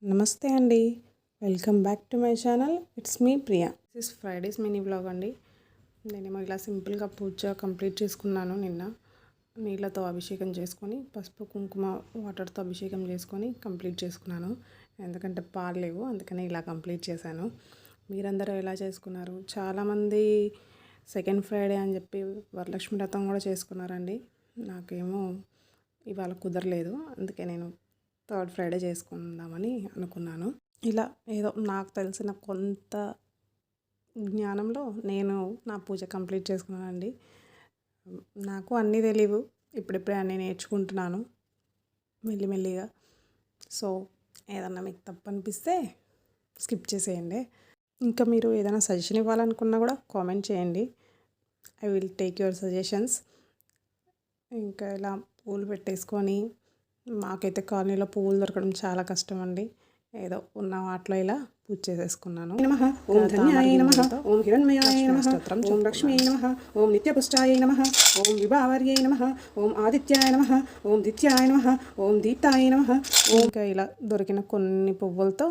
నమస్తే అండి. Welcome back to my channel. It's me Priya. This is Fridays mini vlog అండి. నేనేమో ఇలా సింపుల్గా పూజ కంప్లీట్ చేసుకున్నాను. నిన్న నీళ్ళతో అభిషేకం చేసుకొని, పసుపు కుంకుమ వాటర్తో అభిషేకం చేసుకొని కంప్లీట్ చేసుకున్నాను. ఎందుకంటే పాలు లేవు, అందుకని ఇలా కంప్లీట్ చేశాను. మీరందరూ ఎలా చేసుకున్నారు? చాలామంది సెకండ్ ఫ్రైడే అని చెప్పి వరలక్ష్మి వ్రతం కూడా చేసుకున్నారండి. నాకేమో ఇవాళ కుదరలేదు, అందుకే నేను థర్డ్ ఫ్రైడే చేసుకుందామని అనుకున్నాను. ఇలా ఏదో నాకు తెలిసిన కొంత జ్ఞానంలో నేను నా పూజ కంప్లీట్ చేసుకున్నానండి. నాకు అన్నీ తెలియవు, ఇప్పుడిప్పుడే అన్నీ నేర్చుకుంటున్నాను మెల్లిమెల్లిగా. సో ఏదన్నా మీకు తప్పు అనిపిస్తే స్కిప్ చేసేయండి. ఇంకా మీరు ఏదైనా సజెషన్ ఇవ్వాలనుకున్నా కూడా కామెంట్ చేయండి. I will take your suggestions. ఇంకా ఇలా పూలు పెట్టేసుకొని, మాకైతే కాలనీలో పువ్వులు దొరకడం చాలా కష్టం అండి. ఏదో ఉన్న వాటిలో ఇలా పూజ చేసేసుకున్నాను. నమః ఓం ధన్యాయ నమః ఓం హిరణ్మయాయ నమః ఓం లక్ష్మీ నమః ఓం నిత్యపుష్టాయ నమః ఓం విభావర్యై నమః ఓం ఆదిత్యాయ నమః ఓం దిత్యాయ నమః ఓం దీప్తాయ నమః. ఇంకా ఇలా దొరికిన కొన్ని పువ్వులతో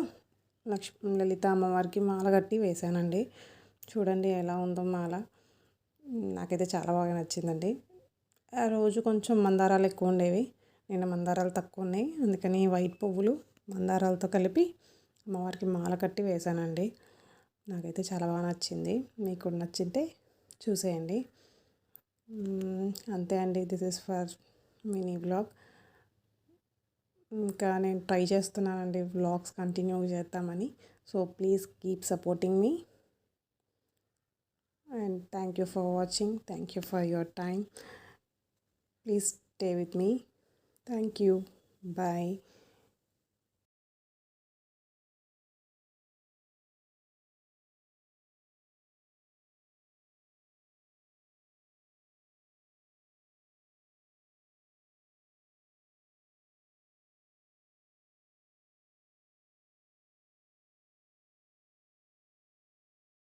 లలిత అమ్మవారికి మాల కట్టి వేశానండి. చూడండి ఎలా ఉందో మాల. నాకైతే చాలా బాగా నచ్చిందండి. ఆ రోజు కొంచెం మందారాలు ఎక్కువ ఉండేవి, నిన్న మందారాలు తక్కువ ఉన్నాయి, అందుకని వైట్ పువ్వులు మందారాలతో కలిపి అమ్మవారికి మాల కట్టి వేశానండి. నాకైతే చాలా బాగా నచ్చింది. మీకు నచ్చింటే చూసేయండి. అంతే అండి. This is for mini vlog. ఇంకా నేను ట్రై చేస్తున్నానండి వ్లాగ్స్ కంటిన్యూ చేద్దామని. So please keep supporting me and thank you for watching. Thank you for your time. Please stay with me. Thank you. Bye.